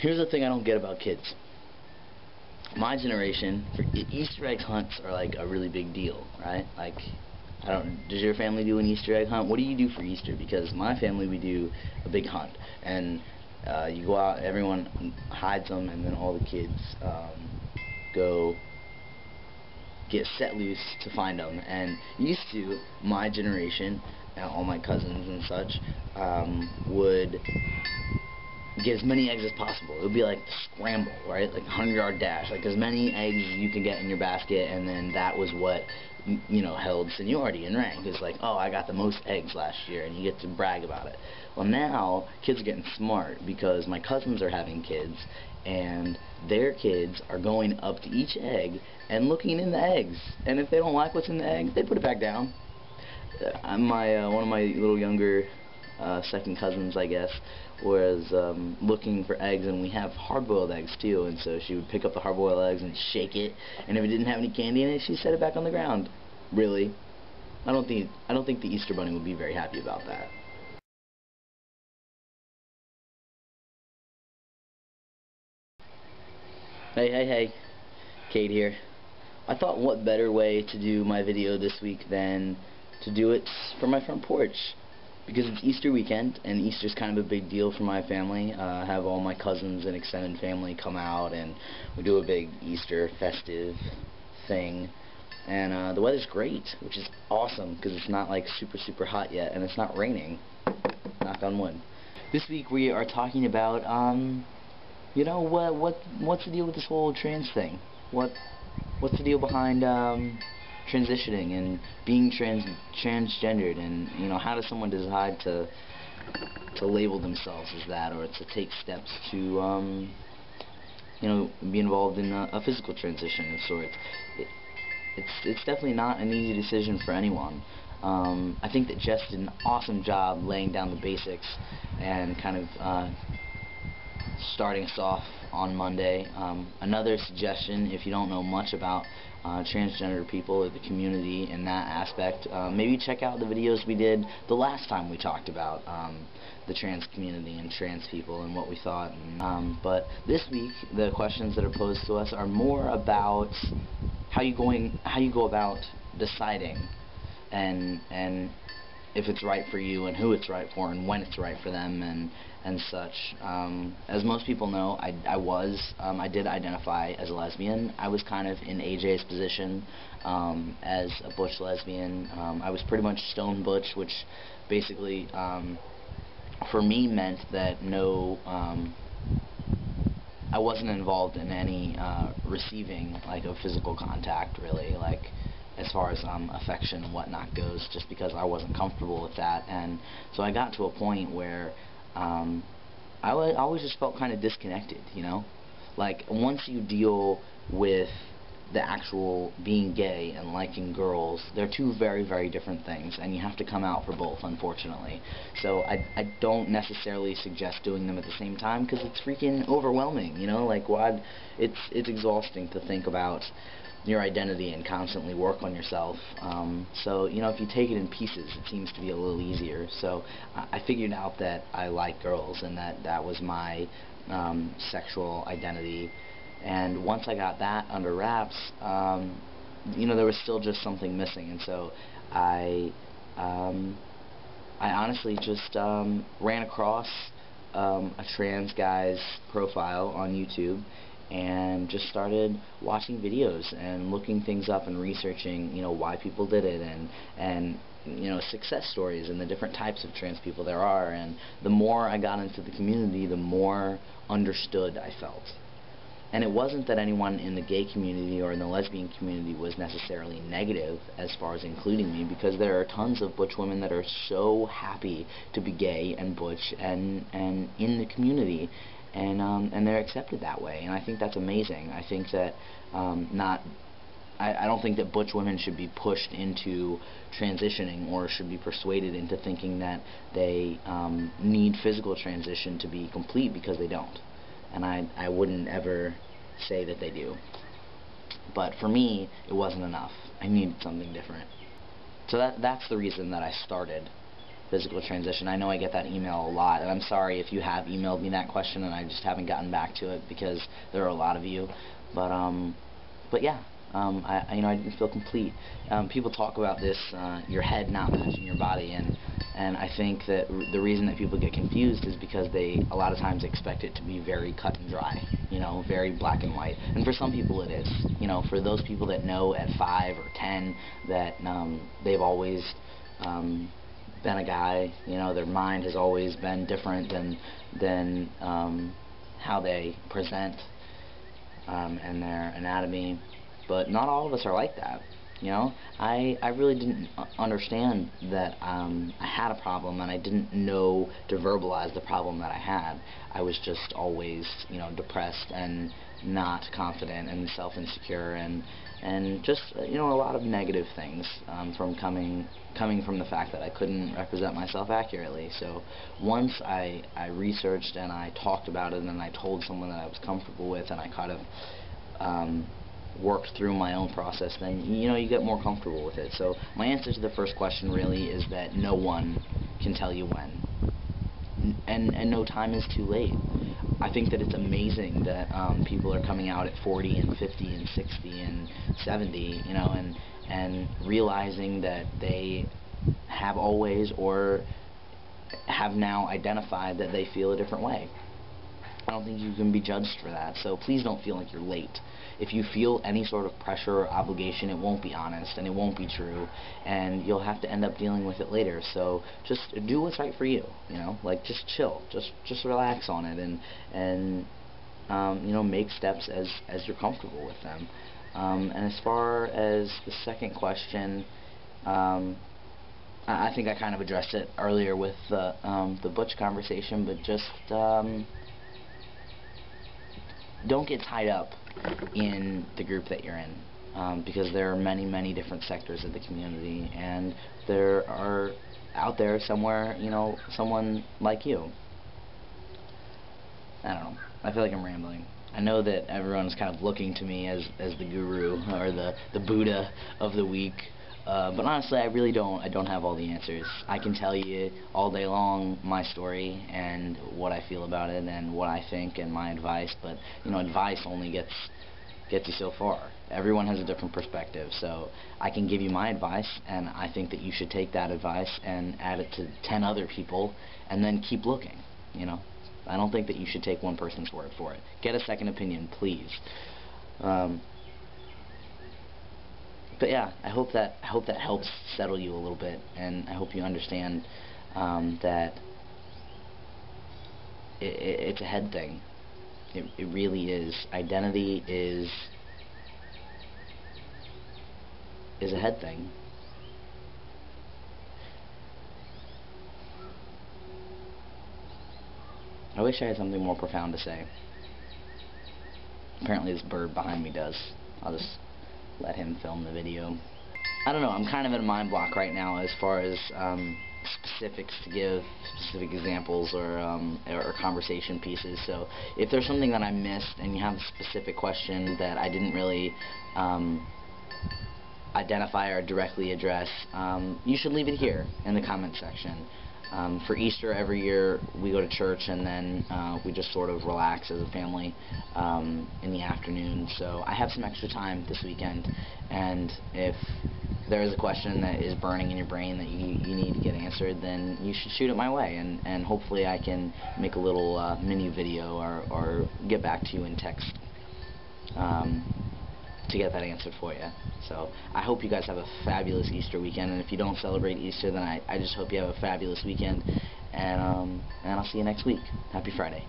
Here's the thing I don't get about kids. My generation, Easter egg hunts are like a really big deal, right? Like, does your family do an Easter egg hunt? What do you do for Easter? Because my family, we do a big hunt, and you go out, everyone hides them, and then all the kids go get set loose to find them. And used to, my generation, all my cousins and such, would get as many eggs as possible. It would be like the scramble, right? Like a 100-yard dash. Like as many eggs as you can get in your basket, and then that was what, you know, held seniority and rank. It's like, oh, I got the most eggs last year, and you get to brag about it. Well, now kids are getting smart because my cousins are having kids, and their kids are going up to each egg and looking in the eggs. And if they don't like what's in the egg, they put it back down. One of my little younger second cousins, I guess, was looking for eggs, and we have hard-boiled eggs too, and so she would pick up the hard-boiled eggs and shake it, and if it didn't have any candy in it, she'd set it back on the ground. Really? I don't think the Easter Bunny would be very happy about that. Hey, Kate here. I thought, what better way to do my video this week than to do it from my front porch, because it's Easter weekend, and Easter's kind of a big deal for my family. I have all my cousins and extended family come out, and we do a big Easter festive thing. And the weather's great, which is awesome, because it's not like super hot yet, and it's not raining. Knock on wood. This week we are talking about, you know, what's the deal with this whole trans thing? What's the deal behind transitioning and being transgendered, and you know, how does someone decide to label themselves as that, or to take steps to you know, be involved in a physical transition of sorts? It's definitely not an easy decision for anyone. I think that Jess did an awesome job laying down the basics and kind of starting us off on Monday. Another suggestion, if you don't know much about transgender people or the community in that aspect, maybe check out the videos we did the last time we talked about the trans community and trans people and what we thought. But this week, the questions that are posed to us are more about how you go about deciding and if it's right for you, and who it's right for, and when it's right for them, and such. As most people know, I did identify as a lesbian. I was kind of in AJ's position as a butch lesbian. I was pretty much stone butch, which basically for me meant that I wasn't involved in any receiving, like, of physical contact, really, like, as far as affection and whatnot goes, just because I wasn't comfortable with that. And so I got to a point where I always just felt kind of disconnected, you know? Like, once you deal with the actual being gay and liking girls, they're two very different things, and you have to come out for both, unfortunately. So I don't necessarily suggest doing them at the same time, because it's freaking overwhelming, you know? Like, why? It's exhausting to think about your identity and constantly work on yourself. So, you know, if you take it in pieces, it seems to be a little easier. So I figured out that I like girls, and that was my sexual identity. And once I got that under wraps, you know, there was still just something missing. And so I honestly just ran across a trans guy's profile on YouTube, and just started watching videos and looking things up and researching, you know, why people did it, and you know, success stories and the different types of trans people there are. And the more I got into the community, the more understood I felt. And it wasn't that anyone in the gay community or in the lesbian community was necessarily negative as far as including me, because there are tons of butch women that are so happy to be gay and butch and in the community, and they're accepted that way, and I think that's amazing. I think that I don't think that butch women should be pushed into transitioning, or should be persuaded into thinking that they need physical transition to be complete, because they don't. And I wouldn't ever say that they do. But for me, it wasn't enough. I needed something different. So that's the reason that I started physical transition? I know I get that email a lot, and I'm sorry if you have emailed me that question and I just haven't gotten back to it because there are a lot of you. But yeah, I didn't feel complete. People talk about this, your head not matching your body, and I think that the reason that people get confused is because they a lot of times expect it to be very cut and dry, very black and white. And for some people it is. For those people that know at 5 or 10 that they've always been a guy, their mind has always been different than how they present and their anatomy. But not all of us are like that. I really didn't understand that I had a problem, and I didn't know to verbalize the problem that I had. I was just always, depressed and not confident and self-insecure and just, a lot of negative things from coming from the fact that I couldn't represent myself accurately. So once I researched and I talked about it and I told someone that I was comfortable with, and I kind of worked through my own process, then you get more comfortable with it. So my answer to the first question really is that no one can tell you when, and no time is too late. I think that it's amazing that people are coming out at 40 and 50 and 60 and 70, and realizing that they have always or have now identified that they feel a different way. I don't think you can be judged for that, so please don't feel like you're late. If you feel any sort of pressure or obligation, it won't be honest and it won't be true, and you'll have to end up dealing with it later. So just do what's right for you, just chill, just relax on it, and make steps as you're comfortable with them. And as far as the second question, I think I kind of addressed it earlier with the butch conversation, but just don't get tied up in the group that you're in, because there are many different sectors of the community, and there are out there somewhere, someone like you. I don't know. I feel like I'm rambling. I know that everyone's kind of looking to me as the guru or the Buddha of the week. But honestly, I don't have all the answers. I can tell you all day long my story and what I feel about it and what I think and my advice, but advice only gets you so far. Everyone has a different perspective, so I can give you my advice, and I think that you should take that advice and add it to 10 other people and then keep looking. I don't think that you should take one person's word for it. Get a second opinion, please. But yeah, I hope that helps settle you a little bit, and I hope you understand that it's a head thing. It really is. Identity is a head thing. I wish I had something more profound to say. Apparently this bird behind me does. I'll just let him film the video. I don't know, I'm kind of in a mind block right now as far as specifics to give, specific examples or conversation pieces. So if there's something that I missed and you have a specific question that I didn't really identify or directly address, you should leave it here in the comment section. For Easter every year we go to church, and then we just sort of relax as a family in the afternoon. So I have some extra time this weekend, and if there is a question that is burning in your brain that you need to get answered, then you should shoot it my way, and hopefully I can make a little mini video or get back to you in text to get that answered for you. So I hope you guys have a fabulous Easter weekend, and if you don't celebrate Easter, then I just hope you have a fabulous weekend, and I'll see you next week. Happy Friday.